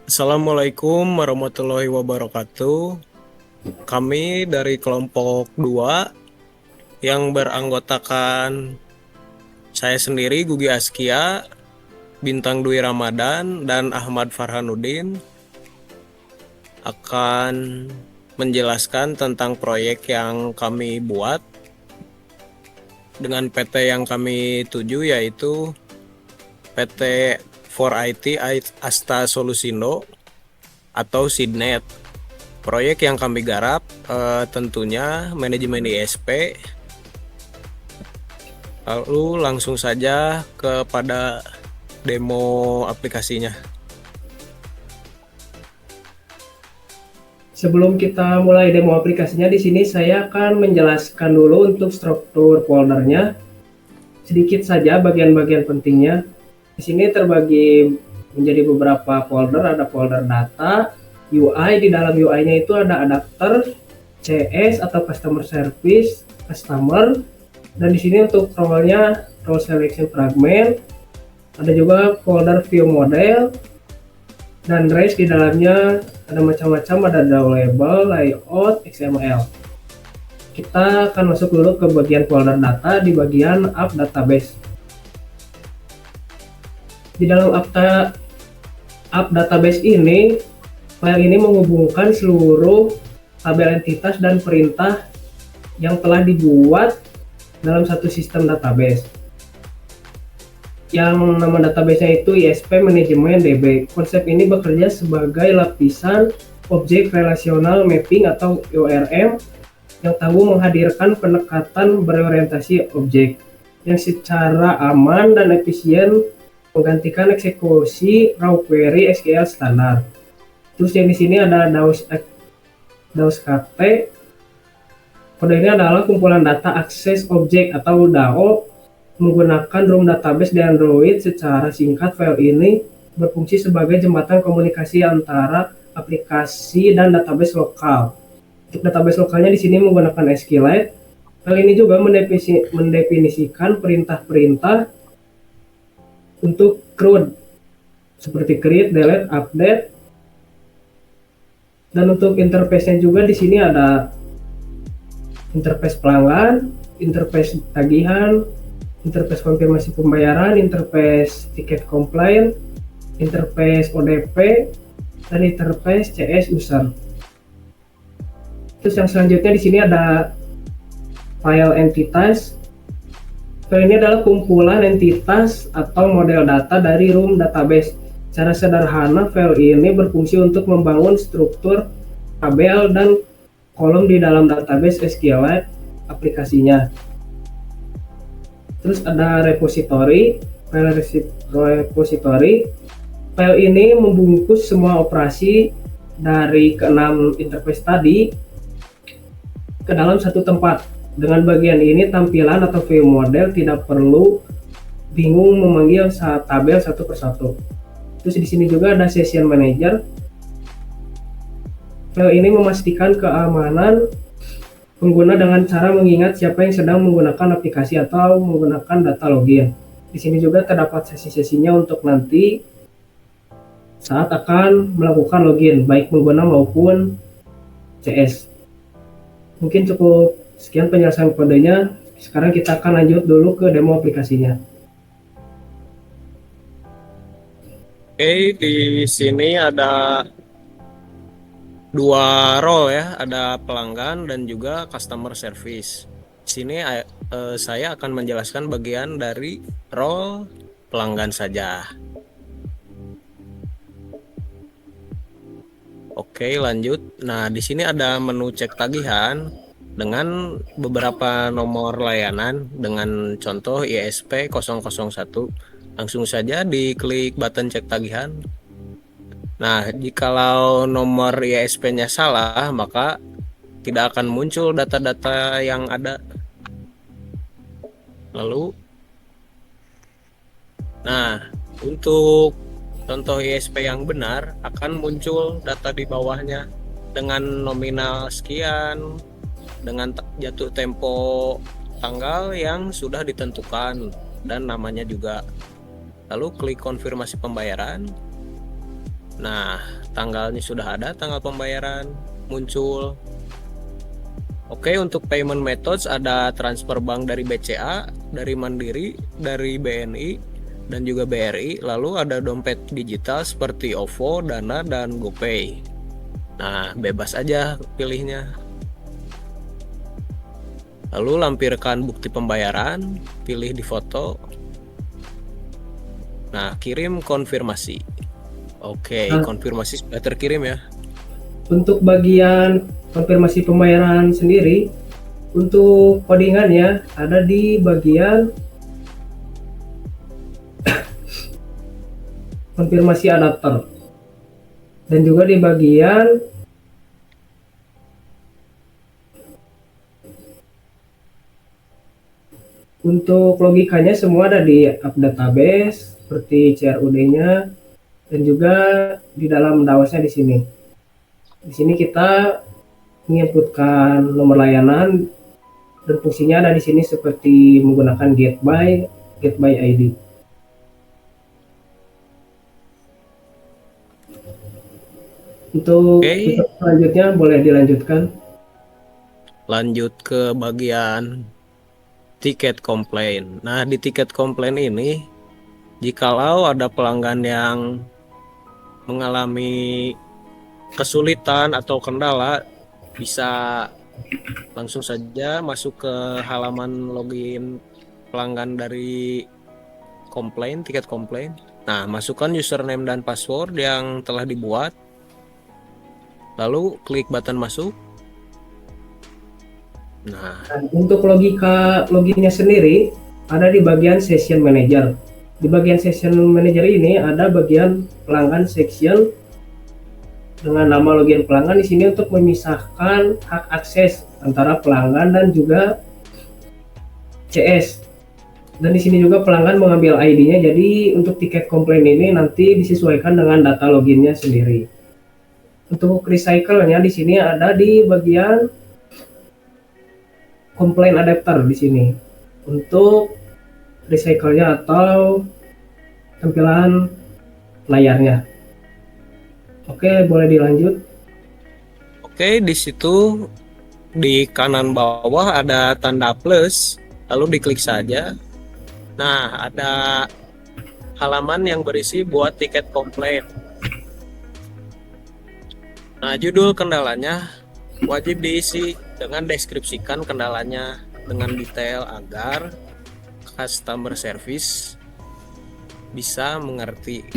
Assalamualaikum warahmatullahi wabarakatuh. Kami dari kelompok 2 yang beranggotakan saya sendiri Gugi Askia, Bintang Dwi Ramadan, dan Ahmad Farhanuddin akan menjelaskan tentang proyek yang kami buat dengan PT yang kami tuju, yaitu PT 4IT Asta Solusindo atau Sidnet. Proyek yang kami garap tentunya manajemen ISP. Lalu langsung saja kepada demo aplikasinya. Sebelum kita mulai demo aplikasinya, di sini saya akan menjelaskan dulu untuk struktur foldernya. Sedikit saja bagian-bagian pentingnya. Di sini terbagi menjadi beberapa folder, ada folder data, UI, di dalam UI-nya itu ada adapter, CS atau customer service, customer, dan di sini untuk role-nya role selection fragment, ada juga folder view model, dan range di dalamnya ada macam-macam, ada label, layout, XML. Kita akan masuk dulu ke bagian folder data di bagian app database. Di dalam app database ini, file ini menghubungkan seluruh tabel entitas dan perintah yang telah dibuat dalam satu sistem database. Yang nama database-nya itu ISP Manajemen DB. Konsep ini bekerja sebagai lapisan objek relasional mapping atau ORM yang tangguh menghadirkan pendekatan berorientasi objek yang secara aman dan efisien menggantikan eksekusi raw query SQL standar. Terus yang di sini ada DAOSKT. Kode ini adalah kumpulan data akses objek atau DAO menggunakan room database di Android. Secara singkat, file ini berfungsi sebagai jembatan komunikasi antara aplikasi dan database lokal. Untuk database lokalnya di sini menggunakan SQLite. File ini juga mendefinisikan perintah-perintah untuk CRUD seperti create, delete, update. Dan untuk interface-nya juga di sini ada interface pelanggan, interface tagihan, interface konfirmasi pembayaran, interface tiket complaint, interface ODP, dan interface CS user. Terus yang selanjutnya di sini ada file entitas. File ini adalah kumpulan entitas atau model data dari room database. Secara sederhana, file ini berfungsi untuk membangun struktur tabel dan kolom di dalam database SQLite aplikasinya. Terus ada repository, file repository. File ini membungkus semua operasi dari keenam interface tadi ke dalam satu tempat. Dengan bagian ini, tampilan atau view model tidak perlu bingung memanggil tabel satu persatu. Terus di sini juga ada session manager. File ini memastikan keamanan pengguna dengan cara mengingat siapa yang sedang menggunakan aplikasi atau menggunakan data login. Di sini juga terdapat sesi-sesinya untuk nanti saat akan melakukan login, baik pengguna maupun CS. Mungkin cukup sekian penjelasan kodenya. Sekarang kita akan lanjut dulu ke demo aplikasinya. Oke, di sini ada dua role ya, ada pelanggan dan juga customer service. Di sini saya akan menjelaskan bagian dari role pelanggan saja. Oke, lanjut. Nah, di sini ada menu cek tagihan dengan beberapa nomor layanan dengan contoh ISP 001. Langsung saja diklik button cek tagihan. Nah, jikalau nomor ISP-nya salah, maka tidak akan muncul data-data yang ada. Lalu, nah, untuk contoh ISP yang benar akan muncul data di bawahnya dengan nominal sekian, dengan jatuh tempo tanggal yang sudah ditentukan dan namanya juga. Lalu klik konfirmasi pembayaran. Nah, tanggalnya sudah ada, tanggal pembayaran muncul. Oke, untuk payment methods ada transfer bank dari BCA, dari Mandiri, dari BNI, dan juga BRI. Lalu ada dompet digital seperti OVO, Dana, dan GoPay. Nah, bebas aja pilihnya. Lalu lampirkan bukti pembayaran, pilih di foto. Nah, kirim konfirmasi. Oke, Nah, konfirmasi sudah terkirim ya. untuk bagian konfirmasi pembayaran sendiri, untuk codingannya ada di bagian konfirmasi adapter dan juga di bagian untuk logikanya semua ada di app database seperti CRUD-nya dan juga di dalam DAWAS-nya di sini. Di sini kita menginputkan nomor layanan dan fungsinya ada di sini seperti menggunakan get by ID. Untuk Oke, selanjutnya boleh dilanjutkan. lanjut ke bagian tiket komplain. Nah, di tiket komplain ini, jikalau ada pelanggan yang mengalami kesulitan atau kendala, bisa langsung saja masuk ke halaman login pelanggan dari komplain, tiket komplain. Nah, masukkan username dan password yang telah dibuat. Lalu klik button masuk. Nah, Nah, untuk logika loginnya sendiri ada di bagian session manager. Di bagian session manager ini ada bagian pelanggan section dengan nama login pelanggan di sini untuk memisahkan hak akses antara pelanggan dan juga CS. Dan di sini juga pelanggan mengambil ID-nya. Jadi untuk tiket komplain ini nanti disesuaikan dengan data loginnya sendiri. Untuk recycle-nya di sini ada di bagian komplain adapter di sini untuk recycle-nya atau tampilan layarnya. Oke, boleh dilanjut. oke, di situ di kanan bawah ada tanda plus, lalu diklik saja. Nah, ada halaman yang berisi buat tiket komplain. Nah, judul kendalanya wajib diisi dengan deskripsikan kendalanya dengan detail agar customer service bisa mengerti.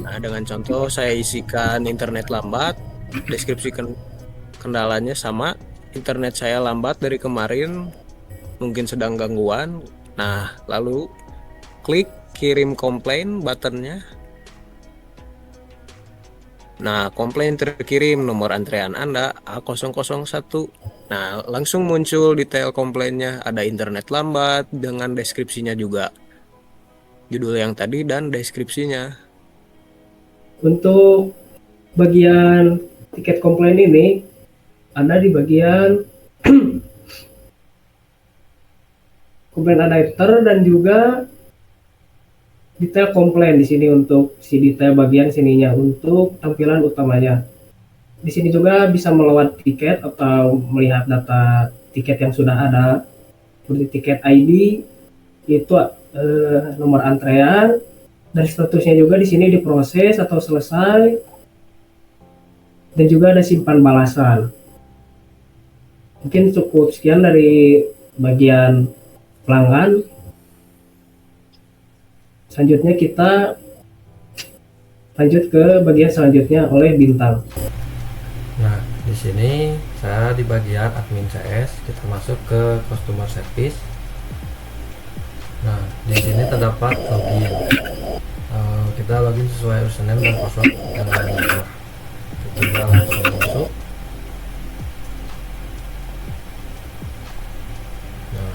Nah, dengan contoh saya isikan internet lambat, deskripsikan kendalanya sama, internet saya lambat dari kemarin, mungkin sedang gangguan. Nah, lalu klik kirim komplain buttonnya. Nah, komplain terkirim, nomor antrean Anda A001. Nah, langsung muncul detail komplainnya, ada internet lambat dengan deskripsinya juga. Judul yang tadi dan deskripsinya. Untuk bagian tiket komplain ini ada di bagian komplain adapter dan juga detail komplain di sini untuk si detail bagian sininya untuk tampilan utamanya. Di sini juga bisa melewat tiket atau melihat data tiket yang sudah ada seperti tiket ID itu nomor antrean dan statusnya juga di sini diproses atau selesai dan juga ada simpan balasan. Mungkin cukup sekian dari bagian pelanggan. Selanjutnya kita lanjut ke bagian selanjutnya oleh Bintang. Nah, di sini saya di bagian admin CS, kita masuk ke customer service. Nah, di sini terdapat login. Kita login sesuai username dan password yang ada. Kita langsung masuk. Nah,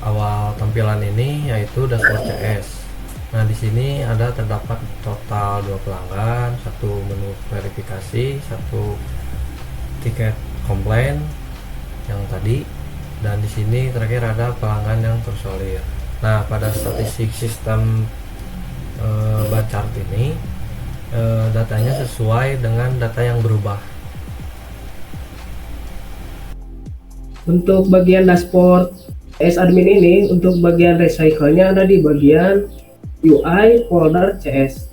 awal tampilan ini yaitu dashboard CS. Nah, di sini ada terdapat total 2 pelanggan, satu menu verifikasi, satu tiket komplain yang tadi, dan di sini terakhir ada pelanggan yang tersolir. Nah, pada statistik sistem bar chart ini datanya sesuai dengan data yang berubah. Untuk bagian dashboard CS admin ini, untuk bagian recycle-nya ada di bagian UI folder CS.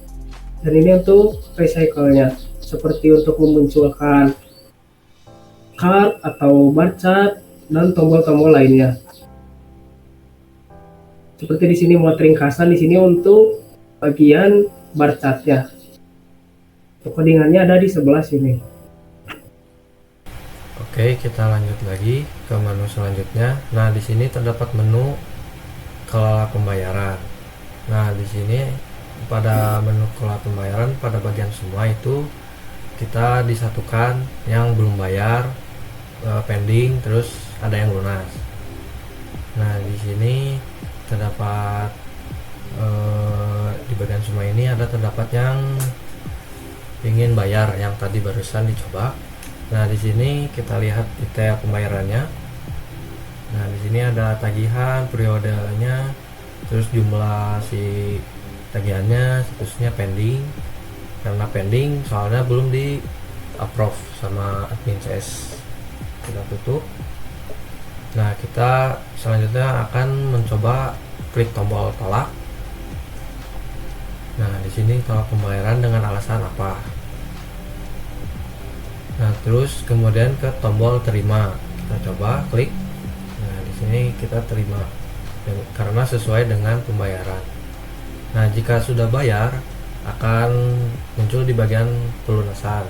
Dan ini untuk recycle-nya, seperti untuk memunculkan card atau bar chart dan tombol-tombol lainnya. Seperti di sini muat ringkasan, di sini untuk bagian bar chartnya. Codingannya ada di sebelah sini. Oke, kita lanjut lagi ke menu selanjutnya. Nah, di sini terdapat menu kelola pembayaran. Nah, di sini pada menu kelola pembayaran pada bagian semua itu kita disatukan yang belum bayar, pending, terus ada yang lunas. Nah, di sini terdapat di bagian semua ini terdapat yang ingin bayar yang tadi barusan dicoba. Nah, di sini kita lihat detail pembayarannya. Nah, di sini ada tagihan, periodenya, terus jumlah si tagihannya, statusnya pending. Karena pending soalnya belum di approve sama admin CS. Kita tutup. Nah, kita selanjutnya akan mencoba klik tombol tolak. Nah, di sini tolak pembayaran dengan alasan apa? Nah, terus kemudian ke tombol terima. Kita coba klik. Nah, di sini kita terima karena sesuai dengan pembayaran. Nah, jika sudah bayar akan muncul di bagian pelunasan.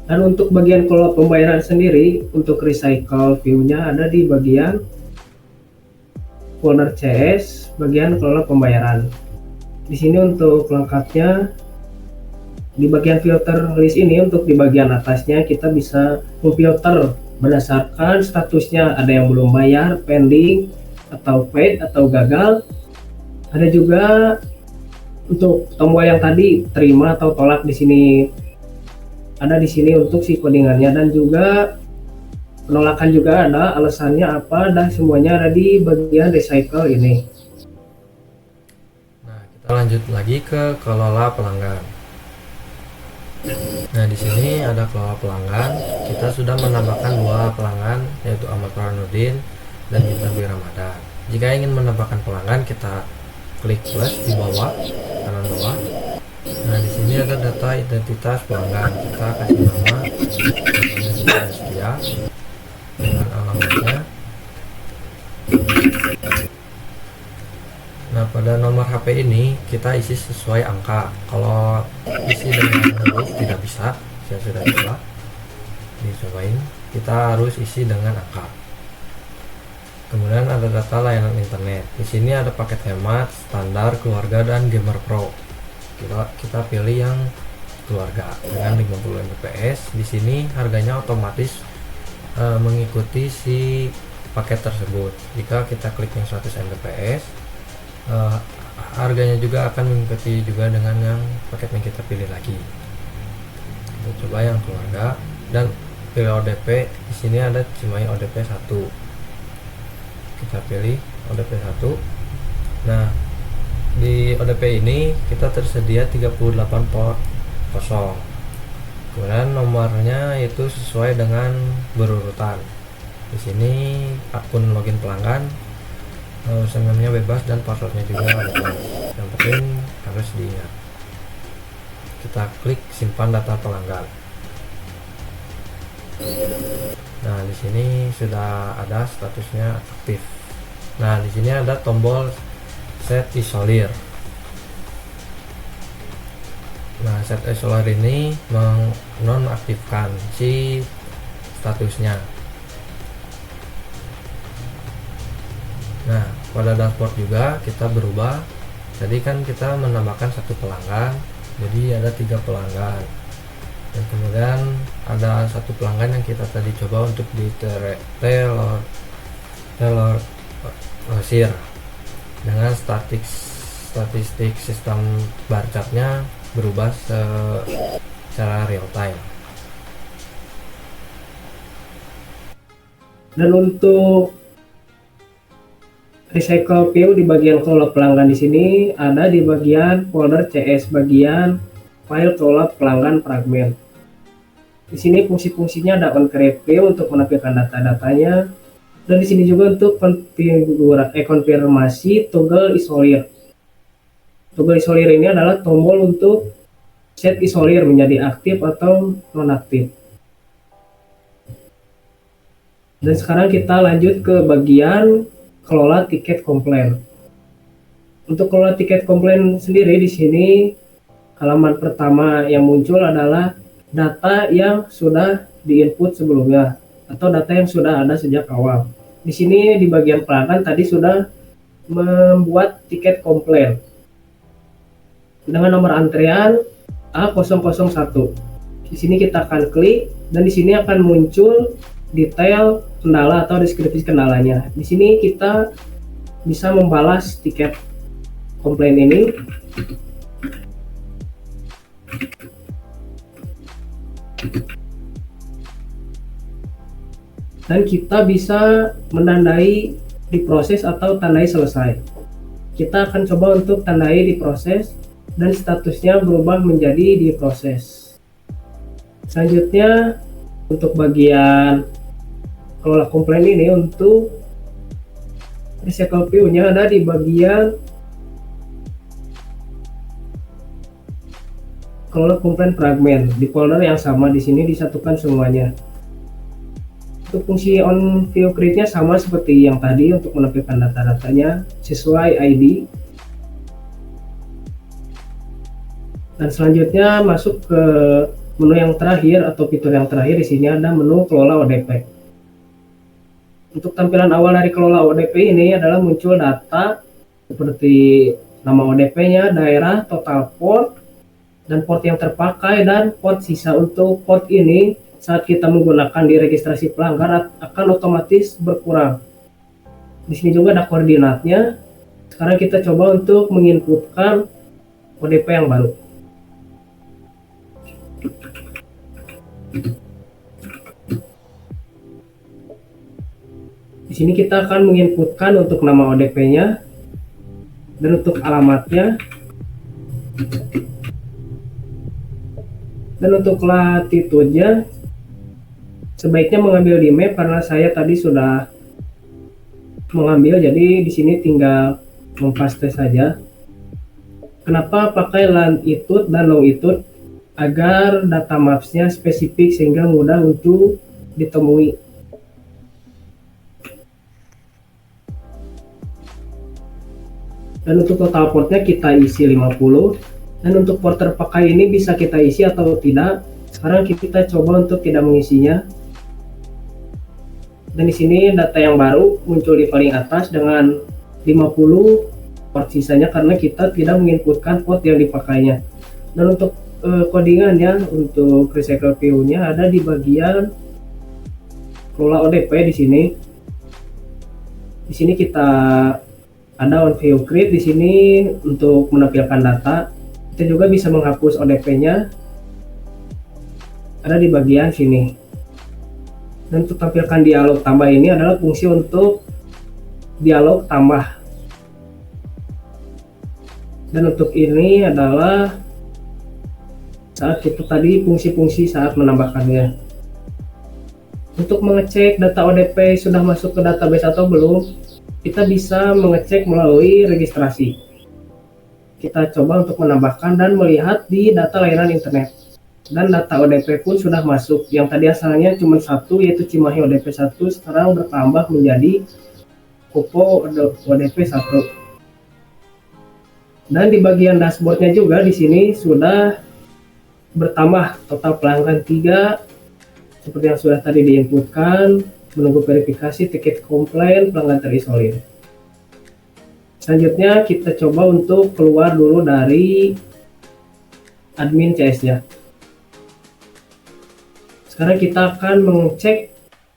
Dan untuk bagian kelola pembayaran sendiri, untuk recycle view-nya ada di bagian folder CS, bagian kelola pembayaran. Di sini untuk lengkapnya, di bagian filter list ini, untuk di bagian atasnya kita bisa memfilter berdasarkan statusnya, ada yang belum bayar, pending, atau paid, atau gagal. Ada juga untuk tombol yang tadi terima atau tolak, di sini ada di sini untuk si codingannya, dan juga penolakan juga ada alasannya apa, dan semuanya ada di bagian recycle ini. Nah, kita lanjut lagi ke kelola pelanggan. Nah, di sini ada kelola pelanggan. Kita sudah menambahkan 2 pelanggan, yaitu Ahmad Farhanudin dan Bintang Dwi Ramadan. Jika ingin menambahkan pelanggan, kita klik plus di bawah kanan bawah. Nah, di sini ada data identitas pelanggan. Kita kasih nama, namanya Setia, dengan alamatnya. Nah, pada nomor HP ini kita isi sesuai angka. Kalau isi dengan huruf tidak bisa, saya sudah coba. Dicobain, kita harus isi dengan angka. Kemudian ada data layanan internet. Di sini ada paket hemat, standar, keluarga, dan gamer pro. Kita pilih yang keluarga dengan 50 Mbps. Di sini harganya otomatis mengikuti si paket tersebut. Jika kita klik yang 100 Mbps, harganya juga akan mengikuti juga dengan yang paket yang kita pilih lagi. Kita coba yang keluarga dan pilih ODP. Di sini ada Cimahi ODP 1. Kita pilih ODP 1. Nah, di ODP ini kita tersedia 38 port kosong. Kemudian nomornya itu sesuai dengan berurutan. Di sini akun login pelanggan, username-nya bebas dan passwordnya juga bebas. Yang penting harus diingat. Kita klik simpan data pelanggan. Nah, di sini sudah ada statusnya aktif. Nah, di sini ada tombol set isolir. Nah, set isolir ini menonaktifkan si statusnya. Nah, pada dashboard juga kita berubah. Jadi kan kita menambahkan 1 pelanggan, jadi ada 3 pelanggan. Dan kemudian ada 1 pelanggan yang kita tadi coba untuk di Taylor Rosir dengan statistik sistem bar chartnya berubah secara real time. Dan untuk recycle view di bagian kelola pelanggan di sini ada di bagian folder CS, bagian file kelola pelanggan fragment. Di sini fungsi-fungsinya ada on create view untuk menampilkan data-datanya, dan di sini juga untuk konfirmasi toggle isolir. Toggle isolir ini adalah tombol untuk set isolir menjadi aktif atau nonaktif. Dan sekarang kita lanjut ke bagian kelola tiket komplain. Untuk kelola tiket komplain sendiri di sini halaman pertama yang muncul adalah data yang sudah diinput sebelumnya atau data yang sudah ada sejak awal. Di sini di bagian pelanggan tadi sudah membuat tiket komplain dengan nomor antrean A001. Di sini kita akan klik dan di sini akan muncul detail kendala atau deskripsi kendalanya. Di sini kita bisa membalas tiket komplain ini. Dan kita bisa menandai diproses atau tandai selesai. Kita akan coba untuk tandai diproses dan statusnya berubah menjadi diproses. Selanjutnya untuk bagian kelola komplain ini, untuk recycle view-nya ada di bagian kelola komplain fragment di folder yang sama. Di sini disatukan semuanya. Untuk fungsi on view create-nya sama seperti yang tadi untuk menampilkan data-datanya sesuai ID. Dan selanjutnya masuk ke menu yang terakhir atau fitur yang terakhir. Di sini ada menu kelola ODP. Untuk tampilan awal dari kelola ODP ini adalah muncul data seperti nama ODP-nya, daerah, total port, dan port yang terpakai dan port sisa. Untuk port ini saat kita menggunakan di registrasi pelanggan akan otomatis berkurang. Di sini juga ada koordinatnya. Sekarang kita coba untuk menginputkan ODP yang baru. Di sini kita akan menginputkan untuk nama ODP-nya dan untuk alamatnya. Dan untuk latitude-nya sebaiknya mengambil di map karena saya tadi sudah mengambil, jadi di sini tinggal mempaste saja. Kenapa pakai latitude dan longitude? Agar data maps-nya spesifik sehingga mudah untuk ditemui. Dan untuk total portnya kita isi 50. Dan untuk port terpakai ini bisa kita isi atau tidak. Sekarang kita coba untuk tidak mengisinya. Dan di sini data yang baru muncul di paling atas dengan 50 port sisanya karena kita tidak menginputkan port yang dipakainya. Dan untuk codingannya, untuk recycle view-nya ada di bagian kelola ODP di sini. Di sini kita ada on view create di sini untuk menampilkan data. Kita juga bisa menghapus ODP-nya. Ada di bagian sini. Dan untuk tampilkan dialog tambah ini adalah fungsi untuk dialog tambah. Dan untuk ini adalah saat kita tadi fungsi-fungsi saat menambahkannya. Untuk mengecek data ODP sudah masuk ke database atau belum, kita bisa mengecek melalui registrasi. Kita coba untuk menambahkan dan melihat di data layanan internet. Dan data ODP pun sudah masuk. Yang tadi asalnya cuma satu, yaitu Cimahi ODP 1, sekarang bertambah menjadi Kopo ODP 1. Dan di bagian dashboardnya juga di sini sudah bertambah total pelanggan 3 seperti yang sudah tadi diinputkan, menunggu verifikasi tiket komplain, pelanggan terisolir. Selanjutnya kita coba untuk keluar dulu dari admin CS-nya. Sekarang kita akan mengecek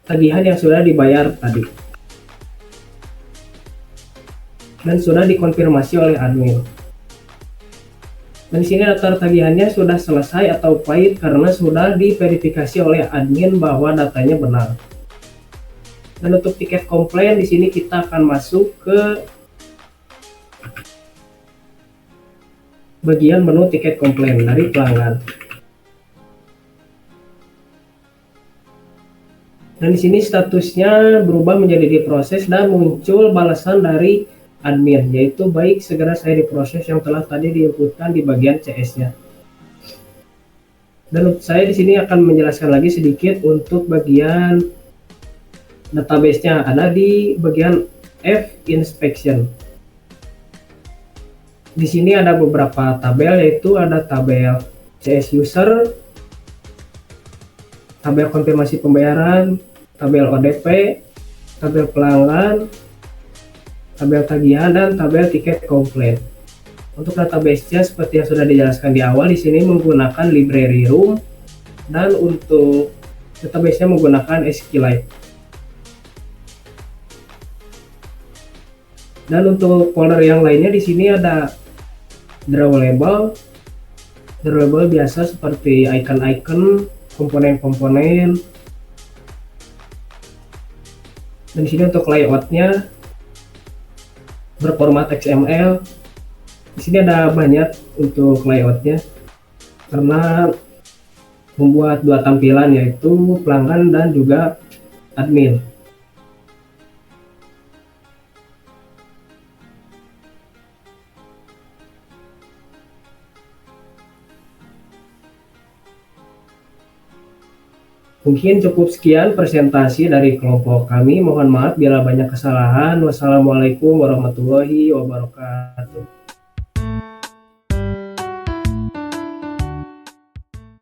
tagihan yang sudah dibayar tadi dan sudah dikonfirmasi oleh admin. Dan di sini daftar tagihannya sudah selesai atau paid karena sudah diverifikasi oleh admin bahwa datanya benar. Dan untuk tiket komplain di sini kita akan masuk ke bagian menu tiket komplain dari pelanggan. Dan di sini statusnya berubah menjadi diproses dan muncul balasan dari admin, yaitu baik segera saya diproses yang telah tadi diinputkan di bagian CS-nya. Dan saya di sini akan menjelaskan lagi sedikit untuk bagian database-nya, ada di bagian F inspection. Di sini ada beberapa tabel, yaitu ada tabel CS user, tabel konfirmasi pembayaran, tabel ODP, tabel pelanggan, tabel tagihan, dan tabel tiket komplain. Untuk database-nya seperti yang sudah dijelaskan di awal, di sini menggunakan library room, dan untuk database-nya menggunakan SQLite. Dan untuk folder yang lainnya di sini ada drawable. Drawable biasa seperti icon-icon, komponen-komponen. Dan di sini untuk layoutnya berformat XML. Di sini ada banyak untuk layoutnya karena membuat dua tampilan, yaitu pelanggan dan juga admin. Mungkin cukup sekian presentasi dari kelompok kami. Mohon maaf bila banyak kesalahan. Wassalamualaikum warahmatullahi wabarakatuh.